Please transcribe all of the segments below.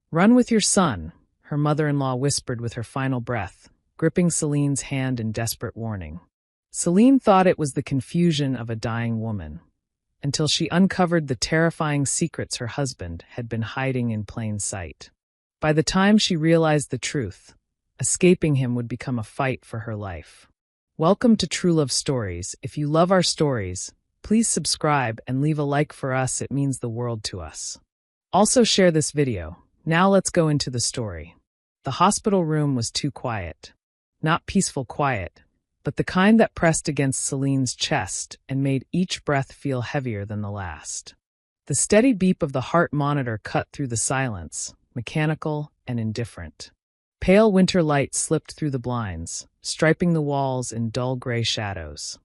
Run with your son, her mother-in-law whispered with her final breath, gripping Celine's hand in desperate warning. Celine thought it was the confusion of a dying woman, until she uncovered the terrifying secrets her husband had been hiding in plain sight. By the time she realized the truth, escaping him would become a fight for her life. Welcome to True Love Stories. If you love our stories, please subscribe and leave a like for us. It means the world to us. Also share this video. Now let's go into the story. The hospital room was too quiet. Not peaceful quiet, but the kind that pressed against Celine's chest and made each breath feel heavier than the last. The steady beep of the heart monitor cut through the silence, mechanical and indifferent. Pale winter light slipped through the blinds, striping the walls in dull gray shadows.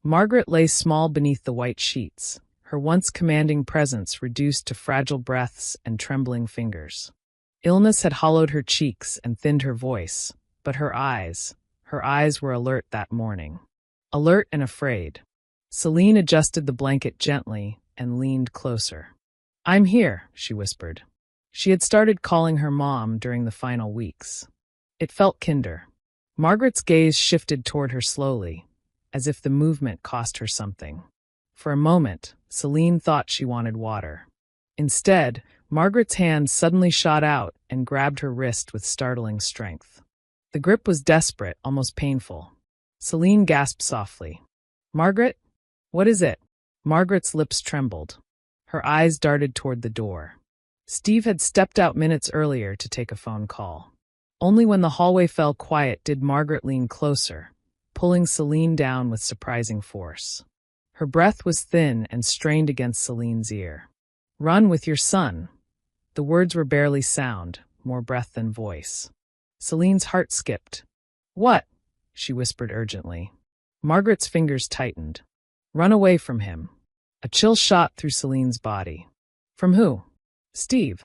Margaret lay small beneath the white sheets, her once commanding presence reduced to fragile breaths and trembling fingers. Illness had hollowed her cheeks and thinned her voice, but her eyes were alert that morning. Alert and afraid. Celine adjusted the blanket gently and leaned closer. "I'm here," she whispered. She had started calling her mom during the final weeks. It felt kinder. Margaret's gaze shifted toward her slowly, as if the movement cost her something. For a moment, Celine thought she wanted water. Instead, Margaret's hand suddenly shot out and grabbed her wrist with startling strength. The grip was desperate, almost painful. Celine gasped softly. "Margaret? What is it?" Margaret's lips trembled. Her eyes darted toward the door. Steve had stepped out minutes earlier to take a phone call. Only when the hallway fell quiet did Margaret lean closer, pulling Celine down with surprising force. Her breath was thin and strained against Celine's ear. "Run with your son." The words were barely sound, more breath than voice. Celine's heart skipped. "What?" she whispered urgently. Margaret's fingers tightened. "Run away from him." A chill shot through Celine's body. "From who?" "Steve."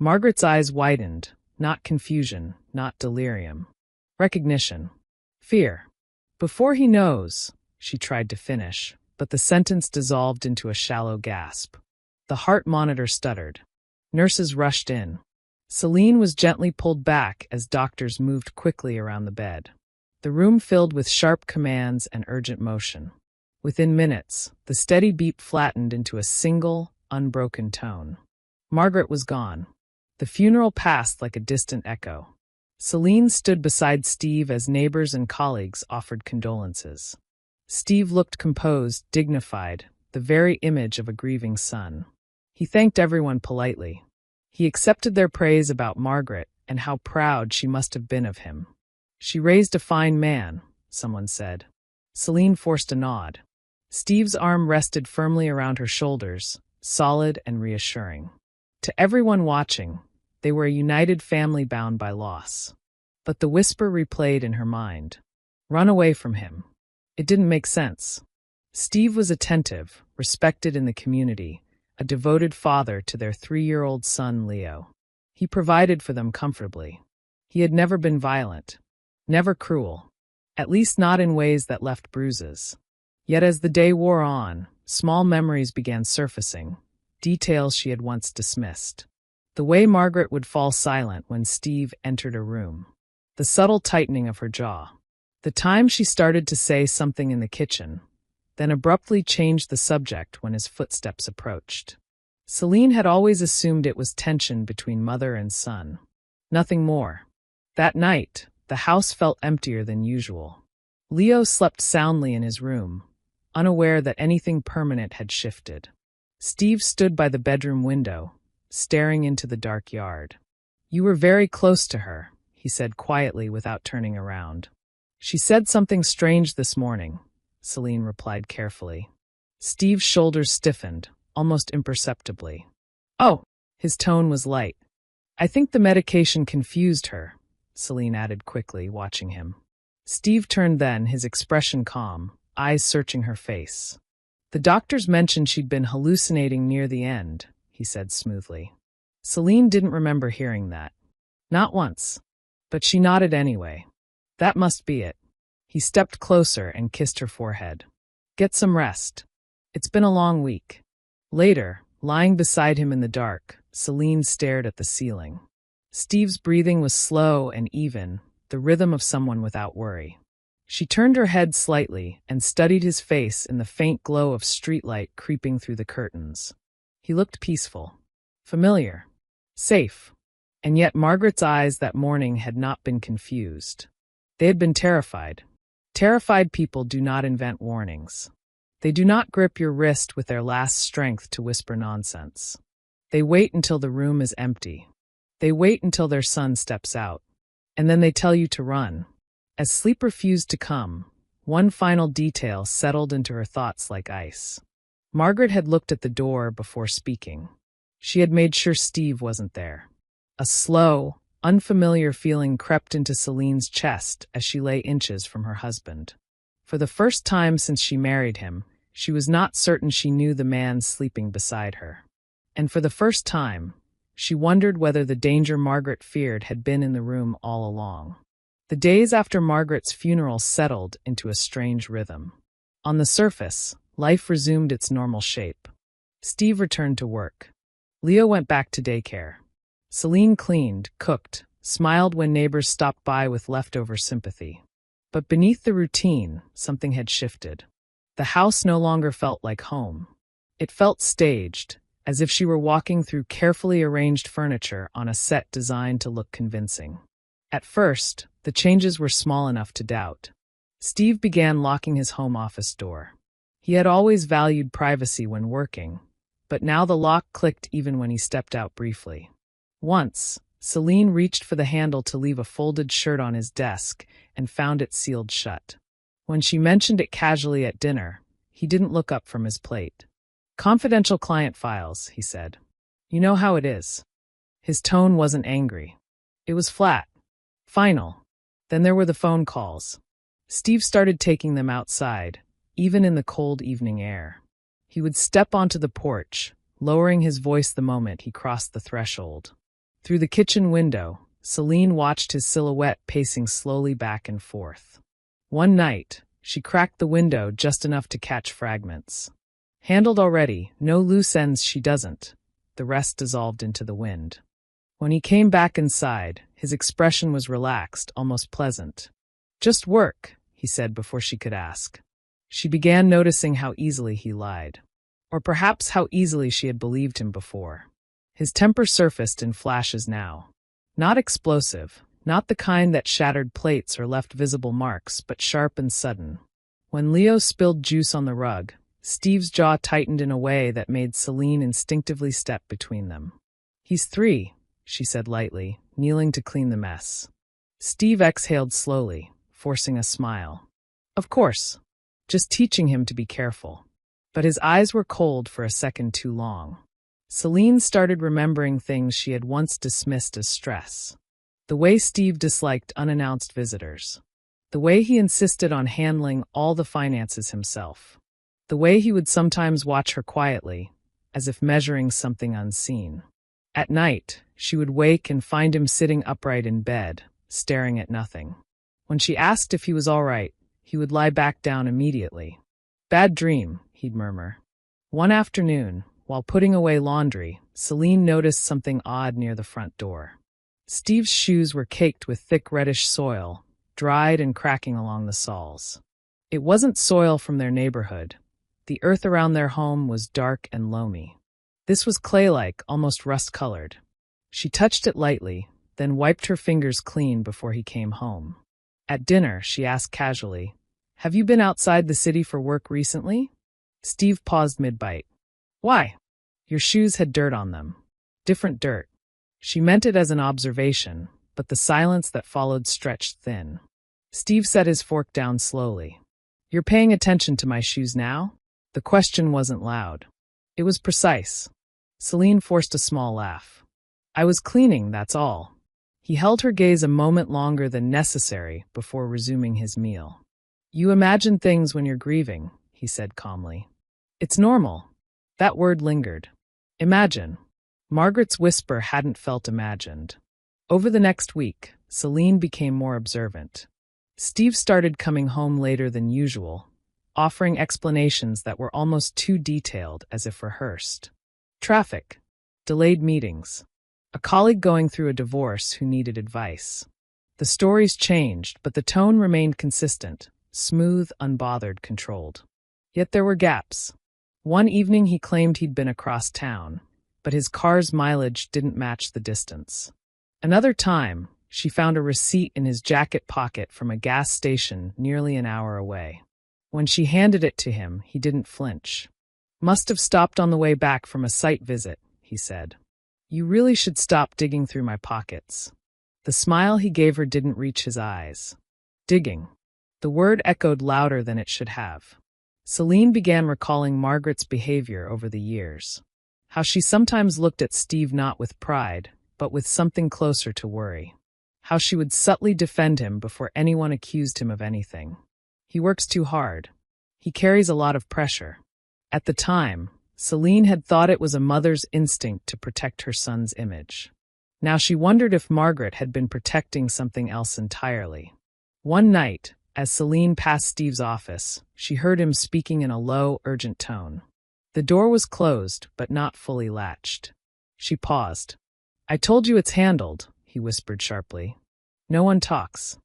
Margaret's eyes widened, not confusion, not delirium. Recognition. Fear. "Before he knows," she tried to finish, but the sentence dissolved into a shallow gasp. The heart monitor stuttered. Nurses rushed in. Celine was gently pulled back as doctors moved quickly around the bed. The room filled with sharp commands and urgent motion. Within minutes, the steady beep flattened into a single, unbroken tone. Margaret was gone. The funeral passed like a distant echo. Celine stood beside Steve as neighbors and colleagues offered condolences. Steve looked composed, dignified, the very image of a grieving son. He thanked everyone politely. He accepted their praise about Margaret and how proud she must have been of him. "She raised a fine man," someone said. Celine forced a nod. Steve's arm rested firmly around her shoulders, solid and reassuring. To everyone watching, they were a united family bound by loss. But the whisper replayed in her mind. Run away from him. It didn't make sense. Steve was attentive, respected in the community, a devoted father to their 3-year-old son, Leo. He provided for them comfortably. He had never been violent, never cruel, at least not in ways that left bruises. Yet as the day wore on, small memories began surfacing, details she had once dismissed. The way Margaret would fall silent when Steve entered a room. The subtle tightening of her jaw. The time she started to say something in the kitchen, then abruptly changed the subject when his footsteps approached. Celine had always assumed it was tension between mother and son. Nothing more. That night, the house felt emptier than usual. Leo slept soundly in his room, unaware that anything permanent had shifted. Steve stood by the bedroom window, staring into the dark yard. "You were very close to her," he said quietly without turning around. "She said something strange this morning," Celine replied carefully. Steve's shoulders stiffened, almost imperceptibly. "Oh," his tone was light. "I think the medication confused her," Celine added quickly, watching him. Steve turned then, his expression calm, eyes searching her face. "The doctors mentioned she'd been hallucinating near the end," he said smoothly. Celine didn't remember hearing that. Not once. But she nodded anyway. That must be it. He stepped closer and kissed her forehead. "Get some rest. It's been a long week." Later, lying beside him in the dark, Celine stared at the ceiling. Steve's breathing was slow and even, the rhythm of someone without worry. She turned her head slightly and studied his face in the faint glow of streetlight creeping through the curtains. He looked peaceful, familiar, safe. And yet Margaret's eyes that morning had not been confused. They had been terrified. Terrified people do not invent warnings. They do not grip your wrist with their last strength to whisper nonsense. They wait until the room is empty. They wait until their son steps out. And then they tell you to run. As sleep refused to come, one final detail settled into her thoughts like ice. Margaret had looked at the door before speaking. She had made sure Steve wasn't there. A slow, unfamiliar feeling crept into Celine's chest as she lay inches from her husband. For the first time since she married him, she was not certain she knew the man sleeping beside her. And for the first time, she wondered whether the danger Margaret feared had been in the room all along. The days after Margaret's funeral settled into a strange rhythm. On the surface, life resumed its normal shape. Steve returned to work. Leo went back to daycare. Celine cleaned, cooked, smiled when neighbors stopped by with leftover sympathy. But beneath the routine, something had shifted. The house no longer felt like home. It felt staged, as if she were walking through carefully arranged furniture on a set designed to look convincing. At first, the changes were small enough to doubt. Steve began locking his home office door. He had always valued privacy when working, but now the lock clicked even when he stepped out briefly. Once, Celine reached for the handle to leave a folded shirt on his desk and found it sealed shut. When she mentioned it casually at dinner, he didn't look up from his plate. "Confidential client files," he said. "You know how it is." His tone wasn't angry. It was flat, final. Then there were the phone calls. Steve started taking them outside, even in the cold evening air. He would step onto the porch, lowering his voice the moment he crossed the threshold. Through the kitchen window, Celine watched his silhouette pacing slowly back and forth. One night, she cracked the window just enough to catch fragments. "Handled already, no loose ends, she doesn't." The rest dissolved into the wind. When he came back inside, his expression was relaxed, almost pleasant. "Just work," he said before she could ask. She began noticing how easily he lied. Or perhaps how easily she had believed him before. His temper surfaced in flashes now. Not explosive, not the kind that shattered plates or left visible marks, but sharp and sudden. When Leo spilled juice on the rug, Steve's jaw tightened in a way that made Celine instinctively step between them. "He's 3, she said lightly, kneeling to clean the mess. Steve exhaled slowly, forcing a smile. "Of course. Just teaching him to be careful." But his eyes were cold for a second too long. Celine started remembering things she had once dismissed as stress. The way Steve disliked unannounced visitors. The way he insisted on handling all the finances himself. The way he would sometimes watch her quietly, as if measuring something unseen. At night, she would wake and find him sitting upright in bed, staring at nothing. When she asked if he was all right, he would lie back down immediately. "Bad dream," he'd murmur. One afternoon, while putting away laundry, Celine noticed something odd near the front door. Steve's shoes were caked with thick reddish soil, dried and cracking along the soles. It wasn't soil from their neighborhood. The earth around their home was dark and loamy. This was clay-like, almost rust-colored. She touched it lightly, then wiped her fingers clean before he came home. At dinner, she asked casually, "Have you been outside the city for work recently?" Steve paused mid-bite. "Why?" "Your shoes had dirt on them. Different dirt." She meant it as an observation, but the silence that followed stretched thin. Steve set his fork down slowly. "You're paying attention to my shoes now?" The question wasn't loud. It was precise. Celine forced a small laugh. "I was cleaning, that's all." He held her gaze a moment longer than necessary before resuming his meal. "You imagine things when you're grieving," he said calmly. "It's normal." That word lingered. Imagine. Margaret's whisper hadn't felt imagined. Over the next week, Celine became more observant. Steve started coming home later than usual, offering explanations that were almost too detailed, as if rehearsed. Traffic. Delayed meetings. A colleague going through a divorce who needed advice. The stories changed, but the tone remained consistent, smooth, unbothered, controlled. Yet there were gaps. One evening he claimed he'd been across town, but his car's mileage didn't match the distance. Another time, she found a receipt in his jacket pocket from a gas station nearly an hour away. When she handed it to him, he didn't flinch. "Must have stopped on the way back from a site visit," he said. "You really should stop digging through my pockets." The smile he gave her didn't reach his eyes. Digging. The word echoed louder than it should have. Celine began recalling Margaret's behavior over the years. How she sometimes looked at Steve not with pride, but with something closer to worry. How she would subtly defend him before anyone accused him of anything. "He works too hard. He carries a lot of pressure." At the time, Celine had thought it was a mother's instinct to protect her son's image. Now she wondered if Margaret had been protecting something else entirely. One night, as Celine passed Steve's office, she heard him speaking in a low, urgent tone. The door was closed, but not fully latched. She paused. "I told you it's handled," he whispered sharply. "No one talks.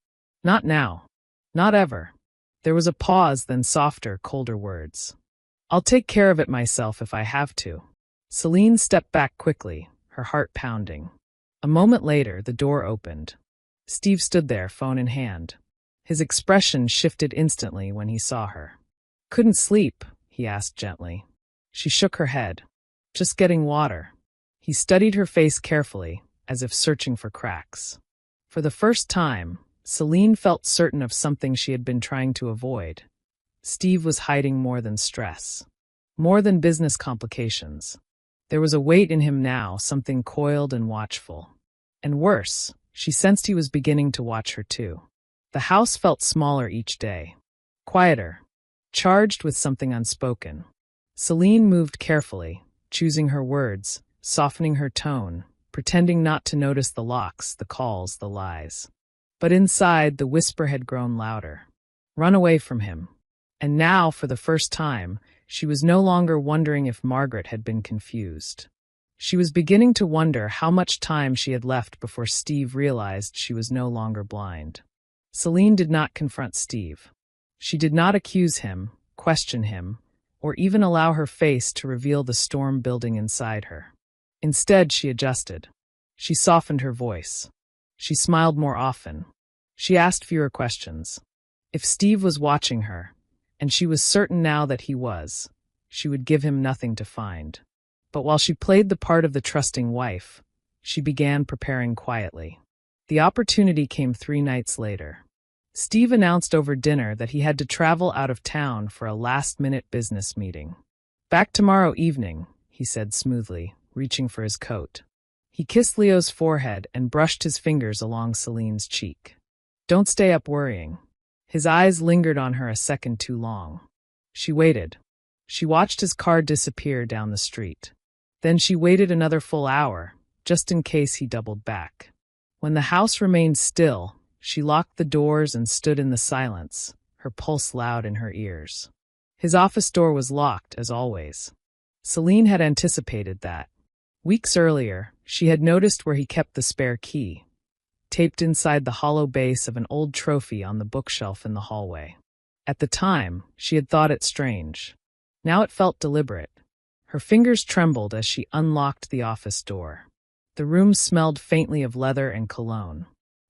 Not now. Not ever." There was a pause, then softer, colder words. "I'll take care of it myself if I have to." Celine stepped back quickly, her heart pounding. A moment later, the door opened. Steve stood there, phone in hand. His expression shifted instantly when he saw her. "Couldn't sleep?" he asked gently. She shook her head. "Just getting water." He studied her face carefully, as if searching for cracks. For the first time, Celine felt certain of something she had been trying to avoid. Steve was hiding more than stress. More than business complications. There was a weight in him now, something coiled and watchful. And worse, she sensed he was beginning to watch her too. The house felt smaller each day. Quieter. Charged with something unspoken. Celine moved carefully, choosing her words, softening her tone, pretending not to notice the locks, the calls, the lies. But inside, the whisper had grown louder. Run away from him. And now, for the first time, she was no longer wondering if Margaret had been confused. She was beginning to wonder how much time she had left before Steve realized she was no longer blind. Celine did not confront Steve. She did not accuse him, question him, or even allow her face to reveal the storm building inside her. Instead, she adjusted. She softened her voice. She smiled more often. She asked fewer questions. If Steve was watching her, and she was certain now that he was, she would give him nothing to find. But while she played the part of the trusting wife, she began preparing quietly. The opportunity came 3 nights later. Steve announced over dinner that he had to travel out of town for a last-minute business meeting. "Back tomorrow evening," he said smoothly, reaching for his coat. He kissed Leo's forehead and brushed his fingers along Celine's cheek. "Don't stay up worrying." His eyes lingered on her a second too long. She waited. She watched his car disappear down the street. Then she waited another full hour, just in case he doubled back. When the house remained still, she locked the doors and stood in the silence, her pulse loud in her ears. His office door was locked, as always. Celine had anticipated that. Weeks earlier, she had noticed where he kept the spare key, taped inside the hollow base of an old trophy on the bookshelf in the hallway. At the time, she had thought it strange. Now it felt deliberate. Her fingers trembled as she unlocked the office door. The room smelled faintly of leather and cologne.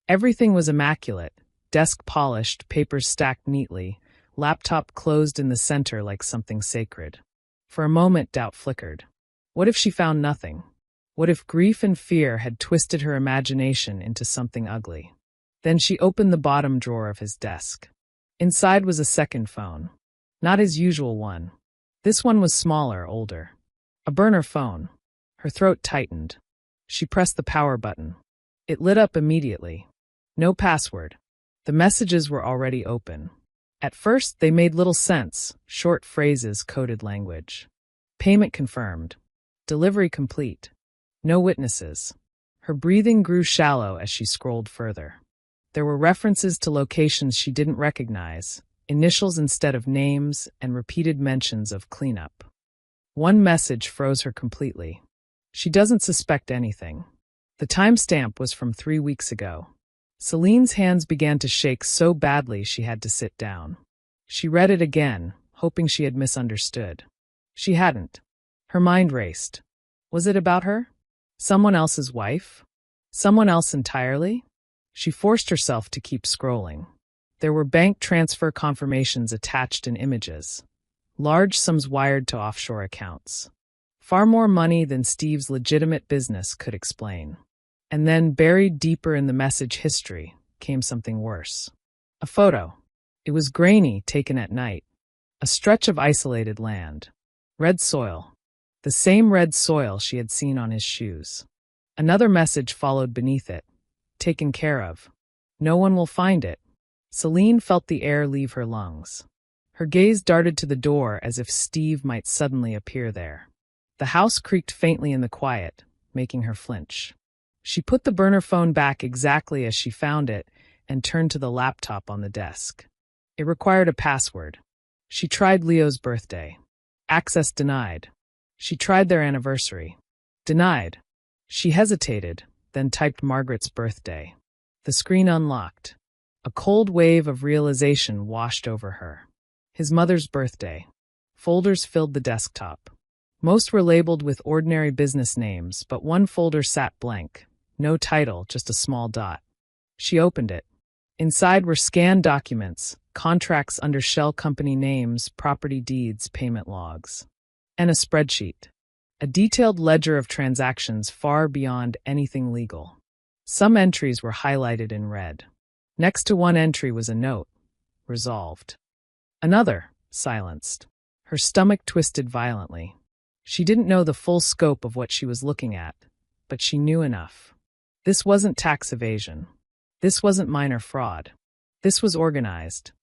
Everything was immaculate, desk polished, papers stacked neatly, laptop closed in the center like something sacred. For a moment, doubt flickered. What if she found nothing? What if grief and fear had twisted her imagination into something ugly? Then she opened the bottom drawer of his desk. Inside was a second phone. Not his usual one. This one was smaller, older. A burner phone. Her throat tightened. She pressed the power button. It lit up immediately. No password. The messages were already open. At first, they made little sense, short phrases, coded language. Payment confirmed. Delivery complete. No witnesses. Her breathing grew shallow as she scrolled further. There were references to locations she didn't recognize, initials instead of names, and repeated mentions of cleanup. One message froze her completely. She doesn't suspect anything. The timestamp was from 3 weeks ago. Celine's hands began to shake so badly she had to sit down. She read it again, hoping she had misunderstood. She hadn't. Her mind raced. Was it about her? Someone else's wife? Someone else entirely? She forced herself to keep scrolling. There were bank transfer confirmations attached in images. Large sums wired to offshore accounts. Far more money than Steve's legitimate business could explain. And then, buried deeper in the message history, came something worse. A photo. It was grainy, taken at night. A stretch of isolated land. Red soil. The same red soil she had seen on his shoes. Another message followed beneath it. Taken care of. No one will find it. Celine felt the air leave her lungs. Her gaze darted to the door as if Steve might suddenly appear there. The house creaked faintly in the quiet, making her flinch. She put the burner phone back exactly as she found it and turned to the laptop on the desk. It required a password. She tried Leo's birthday. Access denied. She tried their anniversary. Denied. She hesitated, then typed Margaret's birthday. The screen unlocked. A cold wave of realization washed over her. His mother's birthday. Folders filled the desktop. Most were labeled with ordinary business names, but one folder sat blank. No title, just a small dot. She opened it. Inside were scanned documents, contracts under shell company names, property deeds, payment logs. And a spreadsheet. A detailed ledger of transactions far beyond anything legal. Some entries were highlighted in red. Next to one entry was a note. Resolved. Another, silenced. Her stomach twisted violently. She didn't know the full scope of what she was looking at, but she knew enough. This wasn't tax evasion. This wasn't minor fraud. This was organized.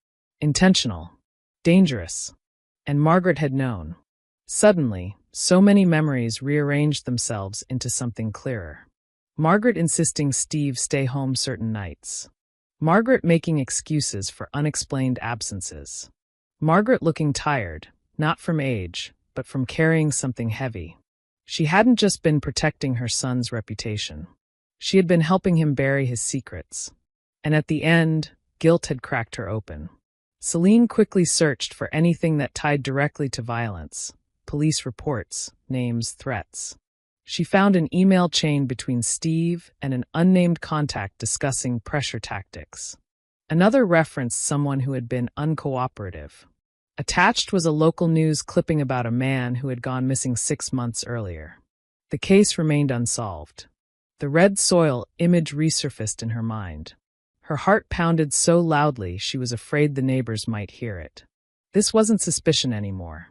Intentional. Dangerous. And Margaret had known. Suddenly, so many memories rearranged themselves into something clearer. Margaret insisting Steve stay home certain nights. Margaret making excuses for unexplained absences. Margaret looking tired, not from age, but from carrying something heavy. She hadn't just been protecting her son's reputation. She had been helping him bury his secrets. And at the end, guilt had cracked her open. Celine quickly searched for anything that tied directly to violence. Police reports, names, threats. She found an email chain between Steve and an unnamed contact discussing pressure tactics. Another referenced someone who had been uncooperative. Attached was a local news clipping about a man who had gone missing 6 months earlier. The case remained unsolved. The red soil image resurfaced in her mind. Her heart pounded so loudly she was afraid the neighbors might hear it. This wasn't suspicion anymore.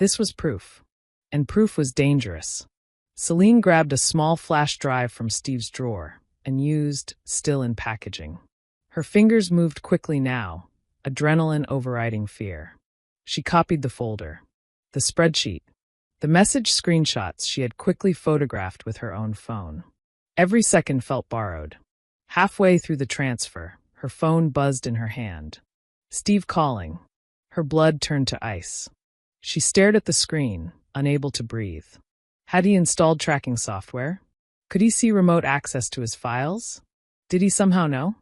This was proof. And proof was dangerous. Celine grabbed a small flash drive from Steve's drawer and used, still in packaging. Her fingers moved quickly now, adrenaline overriding fear. She copied the folder. The spreadsheet. The message screenshots she had quickly photographed with her own phone. Every second felt borrowed. Halfway through the transfer, her phone buzzed in her hand. Steve calling. Her blood turned to ice. She stared at the screen, unable to breathe. Had he installed tracking software? Could he see remote access to his files? Did he somehow know?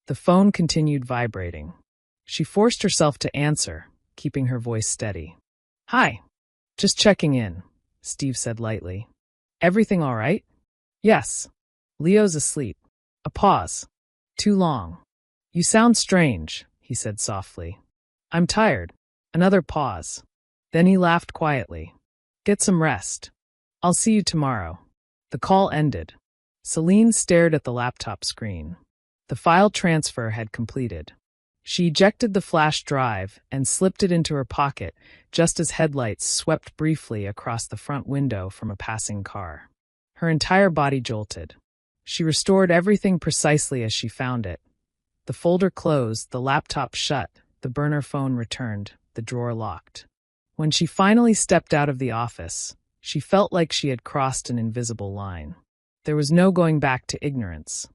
The phone continued vibrating. She forced herself to answer, keeping her voice steady. Hi. Just checking in, Steve said lightly. Everything all right? Yes. Leo's asleep. A pause. Too long. You sound strange, he said softly. I'm tired. Another pause. Then he laughed quietly. Get some rest. I'll see you tomorrow. The call ended. Celine stared at the laptop screen. The file transfer had completed. She ejected the flash drive and slipped it into her pocket just as headlights swept briefly across the front window from a passing car. Her entire body jolted. She restored everything precisely as she found it. The folder closed, the laptop shut, the burner phone returned, the drawer locked. When she finally stepped out of the office, she felt like she had crossed an invisible line. There was no going back to ignorance.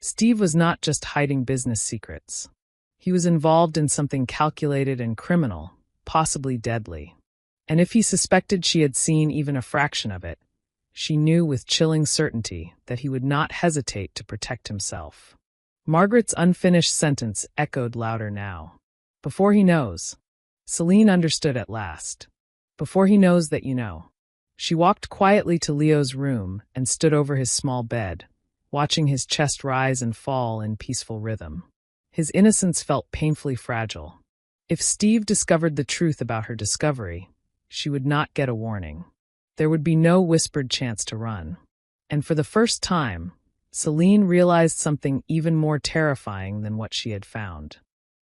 Steve was not just hiding business secrets. He was involved in something calculated and criminal, possibly deadly. And if he suspected she had seen even a fraction of it, She knew with chilling certainty that he would not hesitate to protect himself. Margaret's unfinished sentence echoed louder now. Before he knows. Celine understood at last. Before he knows that you know. She walked quietly to Leo's room and stood over his small bed, watching his chest rise and fall in peaceful rhythm. His innocence felt painfully fragile. If Steve discovered the truth about her discovery, she would not get a warning. There would be no whispered chance to run. And for the first time, Celine realized something even more terrifying than what she had found.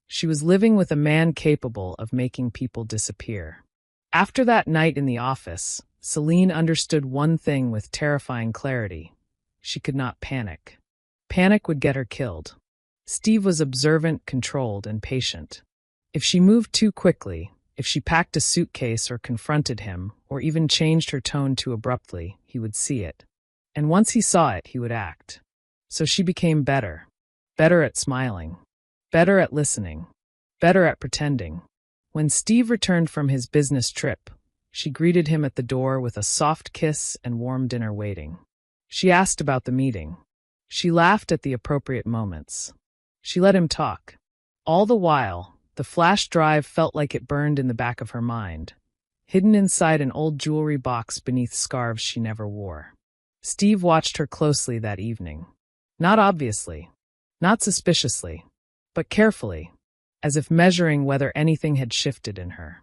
She was living with a man capable of making people disappear. After that night in the office, Celine understood one thing with terrifying clarity. She could not panic. Panic would get her killed. Steve was observant, controlled, and patient. If she moved too quickly, if she packed a suitcase or confronted him, or even changed her tone too abruptly, he would see it. And once he saw it, he would act. So she became better. Better at smiling. Better at listening. Better at pretending. When Steve returned from his business trip, she greeted him at the door with a soft kiss and warm dinner waiting. She asked about the meeting. She laughed at the appropriate moments. She let him talk. All the while, the flash drive felt like it burned in the back of her mind, hidden inside an old jewelry box beneath scarves she never wore. Steve watched her closely that evening. Not obviously, not suspiciously, but carefully, as if measuring whether anything had shifted in her.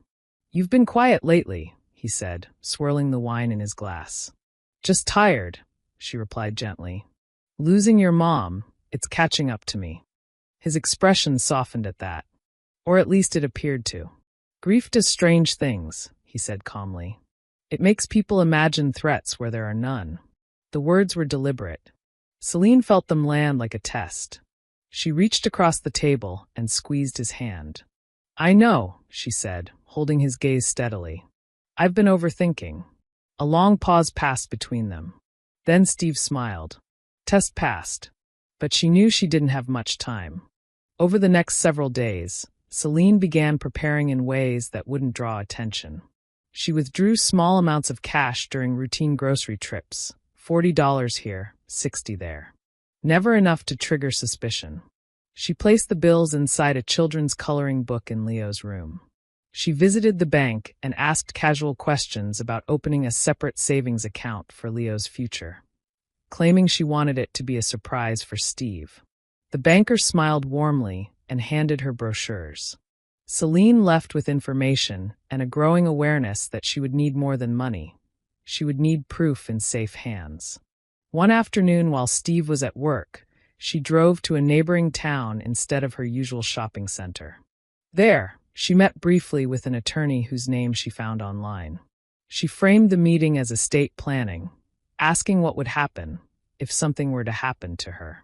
"You've been quiet lately," he said, swirling the wine in his glass. "Just tired," she replied gently. "Losing your mom, it's catching up to me." His expression softened at that. Or at least it appeared to. "Grief does strange things," he said calmly. "It makes people imagine threats where there are none." The words were deliberate. Celine felt them land like a test. She reached across the table and squeezed his hand. "I know," she said, holding his gaze steadily. "I've been overthinking." A long pause passed between them. Then Steve smiled. Test passed. But she knew she didn't have much time. Over the next several days, Celine began preparing in ways that wouldn't draw attention. She withdrew small amounts of cash during routine grocery trips, $40 here, $60 there. Never enough to trigger suspicion. She placed the bills inside a children's coloring book in Leo's room. She visited the bank and asked casual questions about opening a separate savings account for Leo's future, claiming she wanted it to be a surprise for Steve. The banker smiled warmly and handed her brochures. Celine left with information and a growing awareness that she would need more than money. She would need proof in safe hands. One afternoon while Steve was at work, she drove to a neighboring town instead of her usual shopping center. There, she met briefly with an attorney whose name she found online. She framed the meeting as estate planning, asking what would happen if something were to happen to her.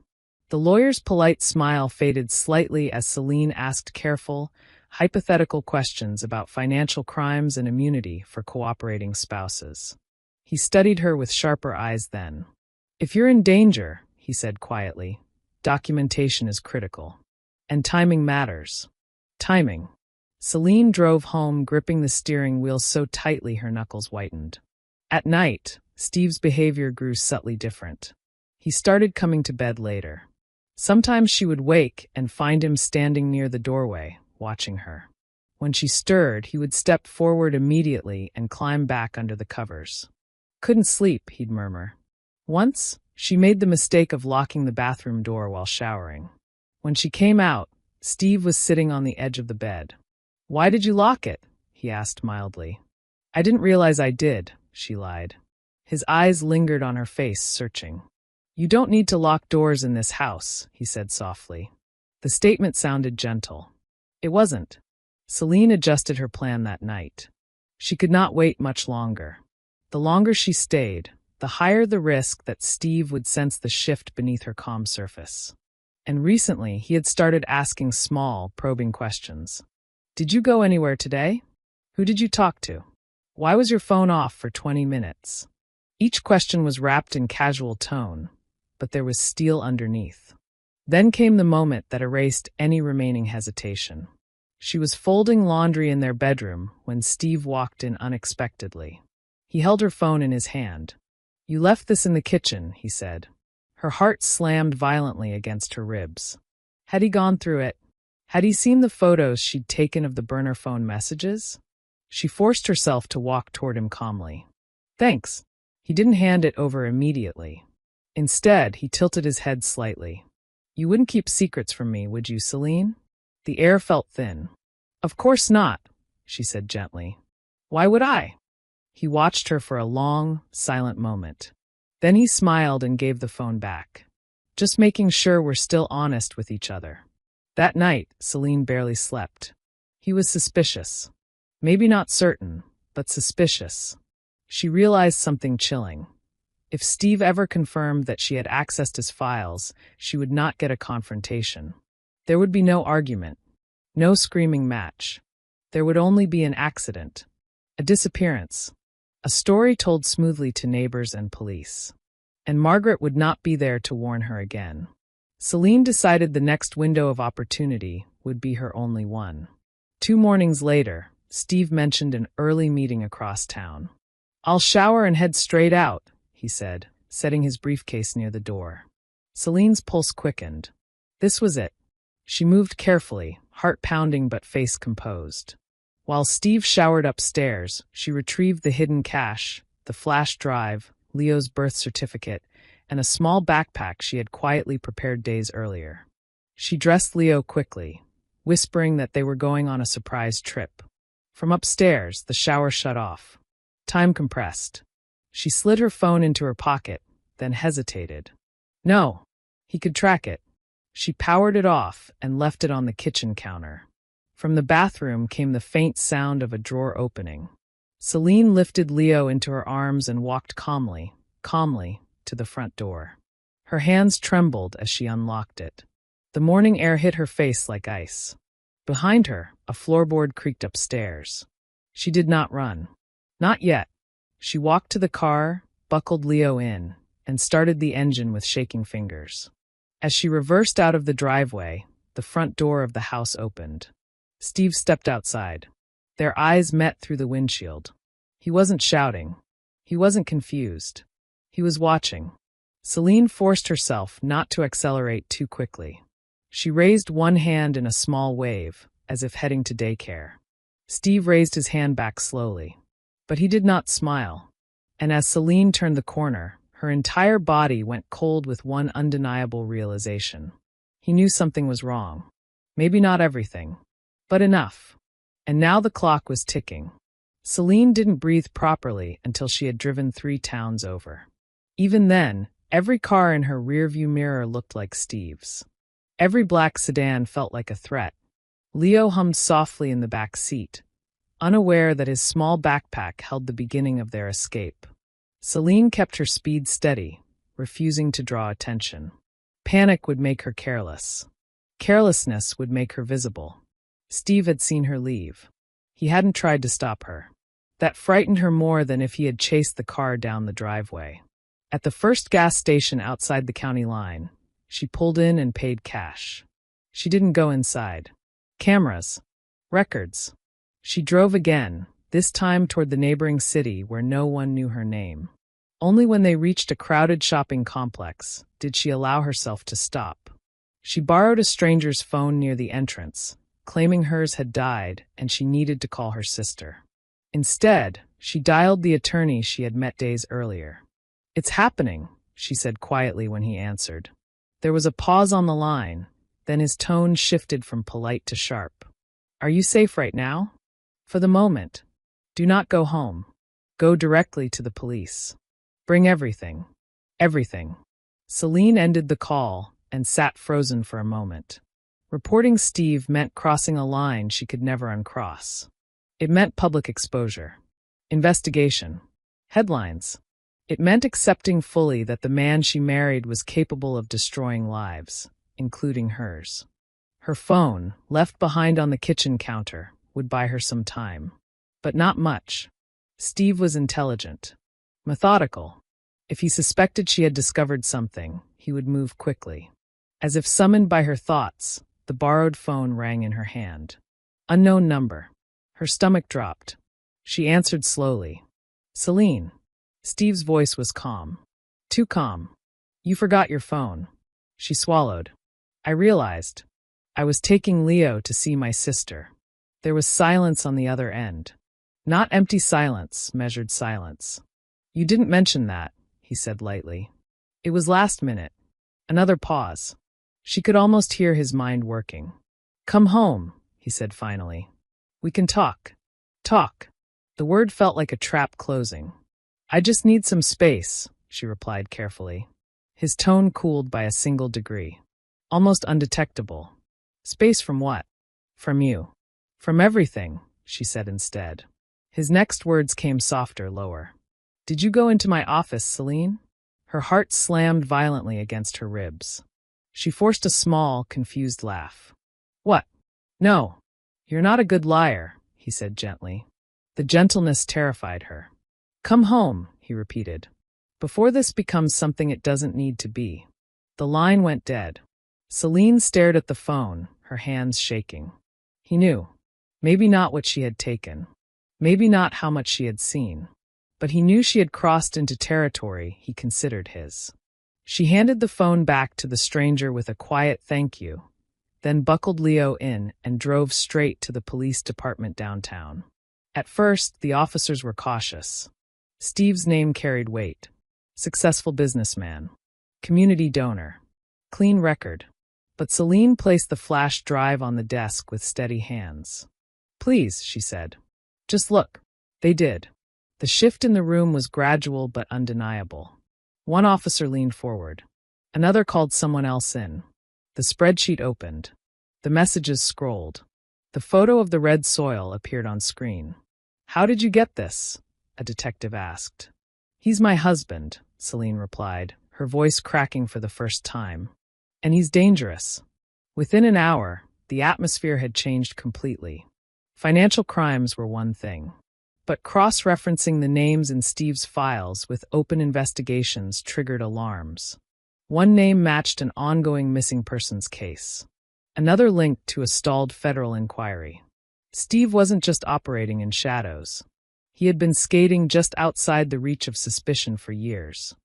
The lawyer's polite smile faded slightly as Celine asked careful, hypothetical questions about financial crimes and immunity for cooperating spouses. He studied her with sharper eyes then. "If you're in danger," he said quietly, "documentation is critical. And timing matters." Timing. Celine drove home, gripping the steering wheel so tightly her knuckles whitened. At night, Steve's behavior grew subtly different. He started coming to bed later. Sometimes she would wake and find him standing near the doorway, watching her. When she stirred, he would step forward immediately and climb back under the covers. "Couldn't sleep," he'd murmur. Once, she made the mistake of locking the bathroom door while showering. When she came out, Steve was sitting on the edge of the bed. "Why did you lock it?" he asked mildly. "I didn't realize I did," she lied. His eyes lingered on her face, searching. "You don't need to lock doors in this house," he said softly. The statement sounded gentle. It wasn't. Celine adjusted her plan that night. She could not wait much longer. The longer she stayed, the higher the risk that Steve would sense the shift beneath her calm surface. And recently, he had started asking small, probing questions. "Did you go anywhere today? Who did you talk to? Why was your phone off for 20 minutes? Each question was wrapped in casual tone, but there was steel underneath. Then came the moment that erased any remaining hesitation. She was folding laundry in their bedroom when Steve walked in unexpectedly. He held her phone in his hand. You left this in the kitchen, he said. Her heart slammed violently against her ribs. Had he gone through it? Had he seen the photos she'd taken of the burner phone messages? She forced herself to walk toward him calmly. Thanks. He didn't hand it over immediately. Instead, he tilted his head slightly. You wouldn't keep secrets from me, would you, Celine? The air felt thin. Of course not, she said gently. Why would I? He watched her for a long, silent moment. Then he smiled and gave the phone back. Just making sure we're still honest with each other. That night, Celine barely slept. He was suspicious. Maybe not certain, but suspicious. She realized something chilling. If Steve ever confirmed that she had accessed his files, she would not get a confrontation. There would be no argument, no screaming match. There would only be an accident, a disappearance, a story told smoothly to neighbors and police. And Margaret would not be there to warn her again. Celine decided the next window of opportunity would be her only one. 2 mornings later, Steve mentioned an early meeting across town. I'll shower and head straight out, he said, setting his briefcase near the door. Celine's pulse quickened. This was it. She moved carefully, heart pounding but face composed. While Steve showered upstairs, she retrieved the hidden cash, the flash drive, Leo's birth certificate, and a small backpack she had quietly prepared days earlier. She dressed Leo quickly, whispering that they were going on a surprise trip. From upstairs, the shower shut off. Time compressed. She slid her phone into her pocket, then hesitated. No, he could track it. She powered it off and left it on the kitchen counter. From the bathroom came the faint sound of a drawer opening. Celine lifted Leo into her arms and walked calmly, to the front door. Her hands trembled as she unlocked it. The morning air hit her face like ice. Behind her, a floorboard creaked upstairs. She did not run. Not yet. She walked to the car, buckled Leo in, and started the engine with shaking fingers. As she reversed out of the driveway, the front door of the house opened. Steve stepped outside. Their eyes met through the windshield. He wasn't shouting. He wasn't confused. He was watching. Celine forced herself not to accelerate too quickly. She raised one hand in a small wave, as if heading to daycare. Steve raised his hand back slowly. But he did not smile. And as Celine turned the corner, her entire body went cold with one undeniable realization. He knew something was wrong. Maybe not everything, but enough. And now the clock was ticking. Celine didn't breathe properly until she had driven 3 towns over. Even then, every car in her rearview mirror looked like Steve's. Every black sedan felt like a threat. Leo hummed softly in the back seat, unaware that his small backpack held the beginning of their escape. Celine kept her speed steady, refusing to draw attention. Panic would make her careless. Carelessness would make her visible. Steve had seen her leave. He hadn't tried to stop her. That frightened her more than if he had chased the car down the driveway. At the first gas station outside the county line, she pulled in and paid cash. She didn't go inside. Cameras. Records. She drove again, this time toward the neighboring city where no one knew her name. Only when they reached a crowded shopping complex did she allow herself to stop. She borrowed a stranger's phone near the entrance, claiming hers had died and she needed to call her sister. Instead, she dialed the attorney she had met days earlier. "It's happening," she said quietly when he answered. There was a pause on the line, then his tone shifted from polite to sharp. "Are you safe right now?" "For the moment. Do not go home. Go directly to the police. Bring everything. Everything." Celine ended the call and sat frozen for a moment. Reporting Steve meant crossing a line she could never uncross. It meant public exposure. Investigation. Headlines. It meant accepting fully that the man she married was capable of destroying lives, including hers. Her phone, left behind on the kitchen counter, would buy her some time. But not much. Steve was intelligent. Methodical. If he suspected she had discovered something, he would move quickly. As if summoned by her thoughts, the borrowed phone rang in her hand. Unknown number. Her stomach dropped. She answered slowly. "Celine." Steve's voice was calm. Too calm. You forgot your phone. She swallowed. I realized. I was taking Leo to see my sister. There was silence on the other end. Not empty silence, measured silence. You didn't mention that, he said lightly. It was last minute. Another pause. She could almost hear his mind working. Come home, he said finally. We can talk. Talk. The word felt like a trap closing. I just need some space, she replied carefully. His tone cooled by a single degree. Almost undetectable. Space from what? From you. From everything, she said instead. His next words came softer, lower. Did you go into my office, Celine? Her heart slammed violently against her ribs. She forced a small, confused laugh. What? No. You're not a good liar, he said gently. The gentleness terrified her. Come home, he repeated. Before this becomes something it doesn't need to be. The line went dead. Celine stared at the phone, her hands shaking. He knew. Maybe not what she had taken. Maybe not how much she had seen. But he knew she had crossed into territory he considered his. She handed the phone back to the stranger with a quiet thank you, then buckled Leo in and drove straight to the police department downtown. At first, the officers were cautious. Steve's name carried weight. Successful businessman. Community donor. Clean record. But Celine placed the flash drive on the desk with steady hands. Please, she said. Just look. They did. The shift in the room was gradual but undeniable. One officer leaned forward. Another called someone else in. The spreadsheet opened. The messages scrolled. The photo of the red soil appeared on screen. How did you get this? A detective asked. He's my husband, Celine replied, her voice cracking for the first time. And he's dangerous. Within an hour, the atmosphere had changed completely. Financial crimes were one thing. But cross-referencing the names in Steve's files with open investigations triggered alarms. One name matched an ongoing missing persons case. Another linked to a stalled federal inquiry. Steve wasn't just operating in shadows. He had been skating just outside the reach of suspicion for years.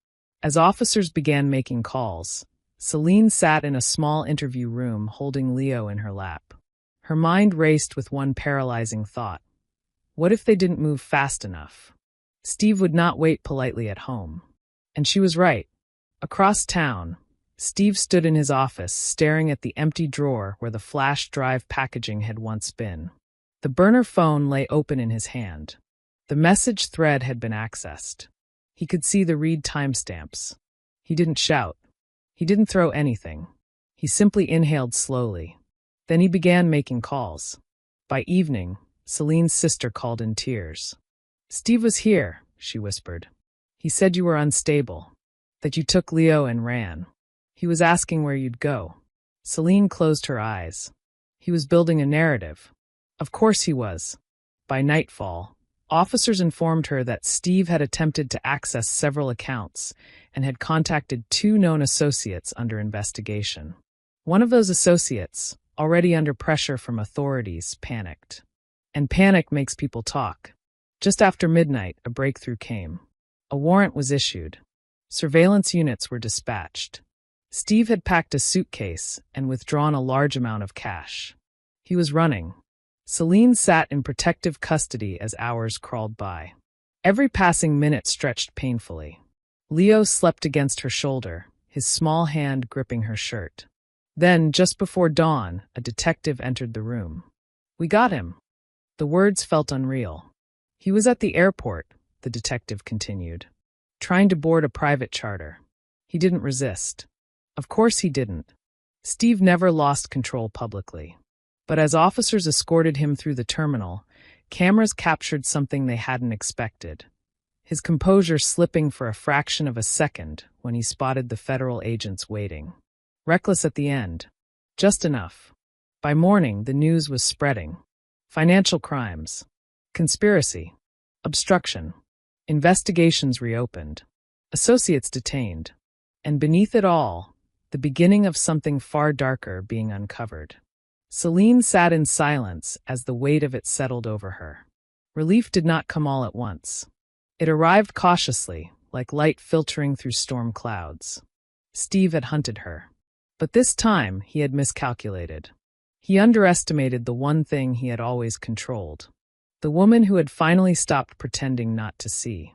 As officers began making calls, Celine sat in a small interview room holding Leo in her lap. Her mind raced with one paralyzing thought. What if they didn't move fast enough? Steve would not wait politely at home. And she was right. Across town, Steve stood in his office staring at the empty drawer where the flash drive packaging had once been. The burner phone lay open in his hand. The message thread had been accessed. He could see the read timestamps. He didn't shout. He didn't throw anything. He simply inhaled slowly. Then he began making calls. By evening, Celine's sister called in tears. Steve was here, she whispered. He said you were unstable, that you took Leo and ran. He was asking where you'd go. Celine closed her eyes. He was building a narrative. Of course he was. By nightfall, officers informed her that Steve had attempted to access several accounts and had contacted 2 known associates under investigation. One of those associates, already under pressure from authorities, panicked. And panic makes people talk. Just after midnight, a breakthrough came. A warrant was issued. Surveillance units were dispatched. Steve had packed a suitcase and withdrawn a large amount of cash. He was running. Celine sat in protective custody as hours crawled by. Every passing minute stretched painfully. Leo slept against her shoulder, his small hand gripping her shirt. Then, just before dawn, a detective entered the room. We got him. The words felt unreal. He was at the airport, the detective continued, trying to board a private charter. He didn't resist. Of course he didn't. Steve never lost control publicly. But as officers escorted him through the terminal, cameras captured something they hadn't expected. His composure slipping for a fraction of a second when he spotted the federal agents waiting. Reckless at the end. Just enough. By morning, the news was spreading. Financial crimes. Conspiracy. Obstruction. Investigations reopened. Associates detained. And beneath it all, the beginning of something far darker being uncovered. Celine sat in silence as the weight of it settled over her. Relief did not come all at once. It arrived cautiously, like light filtering through storm clouds. Steve had hunted her. But this time, he had miscalculated. He underestimated the one thing he had always controlled. The woman who had finally stopped pretending not to see.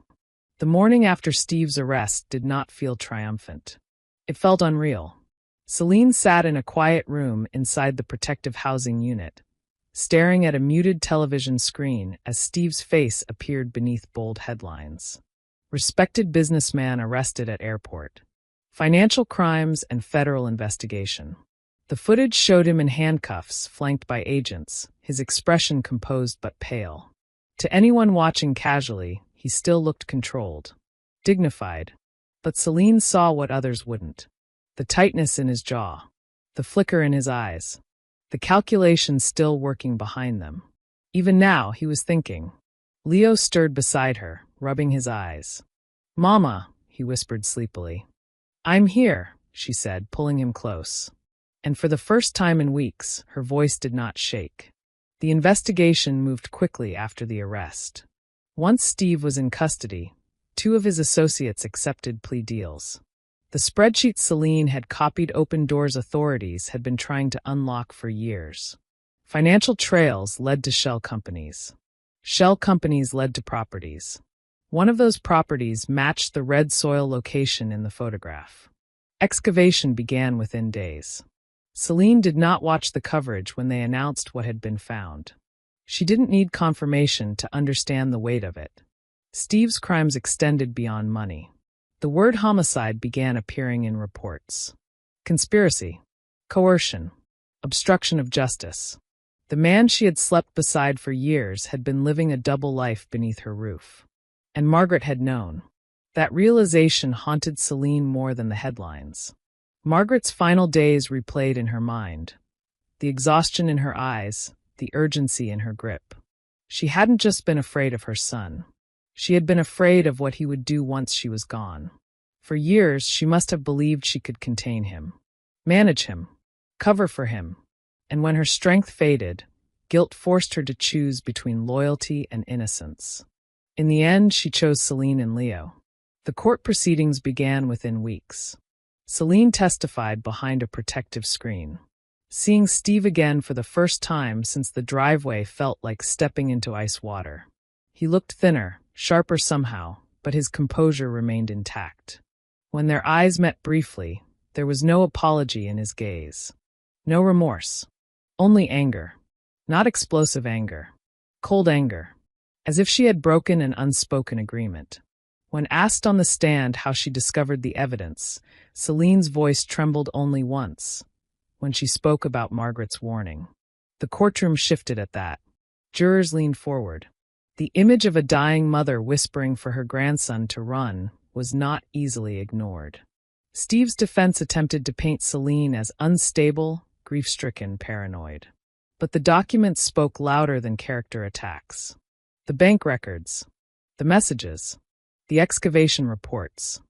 The morning after Steve's arrest did not feel triumphant. It felt unreal. Celine sat in a quiet room inside the protective housing unit, staring at a muted television screen as Steve's face appeared beneath bold headlines. Respected businessman arrested at airport. Financial crimes and federal investigation. The footage showed him in handcuffs, flanked by agents, his expression composed but pale. To anyone watching casually, he still looked controlled, dignified. But Celine saw what others wouldn't. The tightness in his jaw, the flicker in his eyes, the calculations still working behind them. Even now, he was thinking. Leo stirred beside her, rubbing his eyes. "Mama," he whispered sleepily. "I'm here," she said, pulling him close. And for the first time in weeks, her voice did not shake. The investigation moved quickly after the arrest. Once Steve was in custody, 2 of his associates accepted plea deals. The spreadsheet Celine had copied Open Doors authorities had been trying to unlock for years. Financial trails led to shell companies. Shell companies led to properties. One of those properties matched the red soil location in the photograph. Excavation began within days. Celine did not watch the coverage when they announced what had been found. She didn't need confirmation to understand the weight of it. Steve's crimes extended beyond money. The word homicide began appearing in reports. Conspiracy, coercion, obstruction of justice. The man she had slept beside for years had been living a double life beneath her roof. And Margaret had known. That realization haunted Celine more than the headlines. Margaret's final days replayed in her mind. The exhaustion in her eyes, the urgency in her grip. She hadn't just been afraid of her son. She had been afraid of what he would do once she was gone. For years, she must have believed she could contain him, manage him, cover for him. And when her strength faded, guilt forced her to choose between loyalty and innocence. In the end, she chose Celine and Leo. The court proceedings began within weeks. Celine testified behind a protective screen. Seeing Steve again for the first time since the driveway felt like stepping into ice water. He looked thinner, sharper somehow, but his composure remained intact. When their eyes met briefly, there was no apology in his gaze. No remorse. Only anger. Not explosive anger. Cold anger. As if she had broken an unspoken agreement. When asked on the stand how she discovered the evidence, Celine's voice trembled only once, when she spoke about Margaret's warning. The courtroom shifted at that. Jurors leaned forward. The image of a dying mother whispering for her grandson to run was not easily ignored. Steve's defense attempted to paint Celine as unstable, grief-stricken, paranoid. But the documents spoke louder than character attacks. The bank records, the messages, the excavation reports,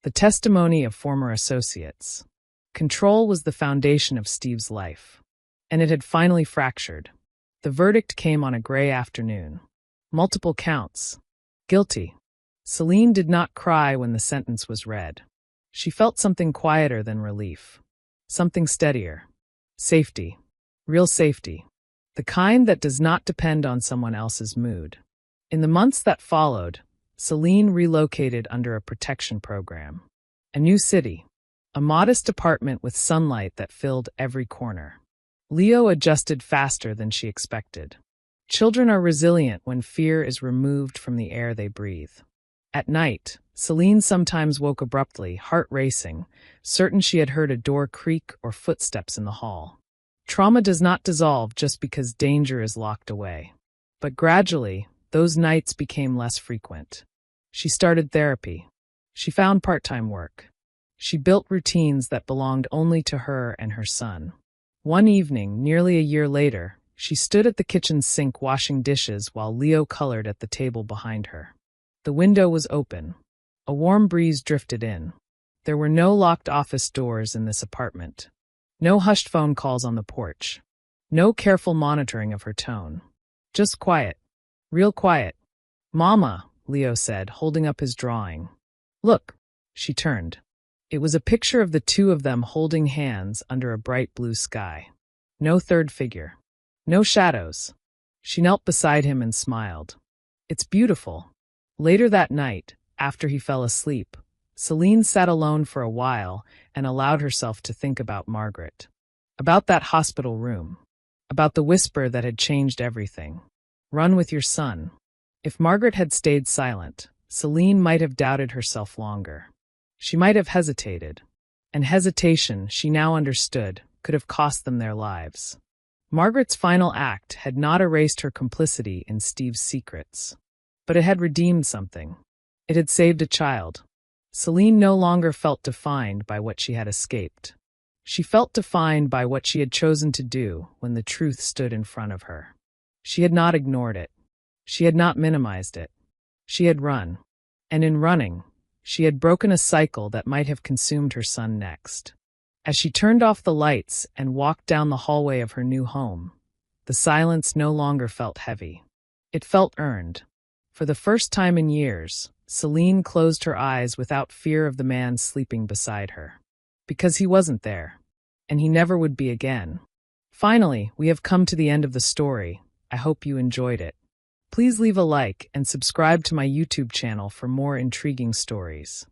the testimony of former associates. Control was the foundation of Steve's life. And it had finally fractured. The verdict came on a gray afternoon. Multiple counts. Guilty. Celine did not cry when the sentence was read. She felt something quieter than relief. Something steadier. Safety. Real safety. The kind that does not depend on someone else's mood. In the months that followed, Celine relocated under a protection program. A new city. A modest apartment with sunlight that filled every corner. Leo adjusted faster than she expected. Children are resilient when fear is removed from the air they breathe. At night, Celine sometimes woke abruptly, heart racing, certain she had heard a door creak or footsteps in the hall. Trauma does not dissolve just because danger is locked away. But gradually, those nights became less frequent. She started therapy. She found part-time work. She built routines that belonged only to her and her son. One evening, nearly a year later, she stood at the kitchen sink washing dishes while Leo colored at the table behind her. The window was open. A warm breeze drifted in. There were no locked office doors in this apartment. No hushed phone calls on the porch. No careful monitoring of her tone. Just quiet. Real quiet. "Mama," Leo said, holding up his drawing. Look, she turned. It was a picture of the two of them holding hands under a bright blue sky. No third figure. No shadows. She knelt beside him and smiled. It's beautiful. Later that night, after he fell asleep, Celine sat alone for a while and allowed herself to think about Margaret. About that hospital room. About the whisper that had changed everything. Run with your son. If Margaret had stayed silent, Celine might have doubted herself longer. She might have hesitated. And hesitation, she now understood, could have cost them their lives. Margaret's final act had not erased her complicity in Steve's secrets. But it had redeemed something. It had saved a child. Celine no longer felt defined by what she had escaped. She felt defined by what she had chosen to do when the truth stood in front of her. She had not ignored it. She had not minimized it. She had run. And in running, she had broken a cycle that might have consumed her son next. As she turned off the lights and walked down the hallway of her new home, the silence no longer felt heavy. It felt earned. For the first time in years, Celine closed her eyes without fear of the man sleeping beside her. Because he wasn't there. And he never would be again. Finally, we have come to the end of the story. I hope you enjoyed it. Please leave a like and subscribe to my YouTube channel for more intriguing stories.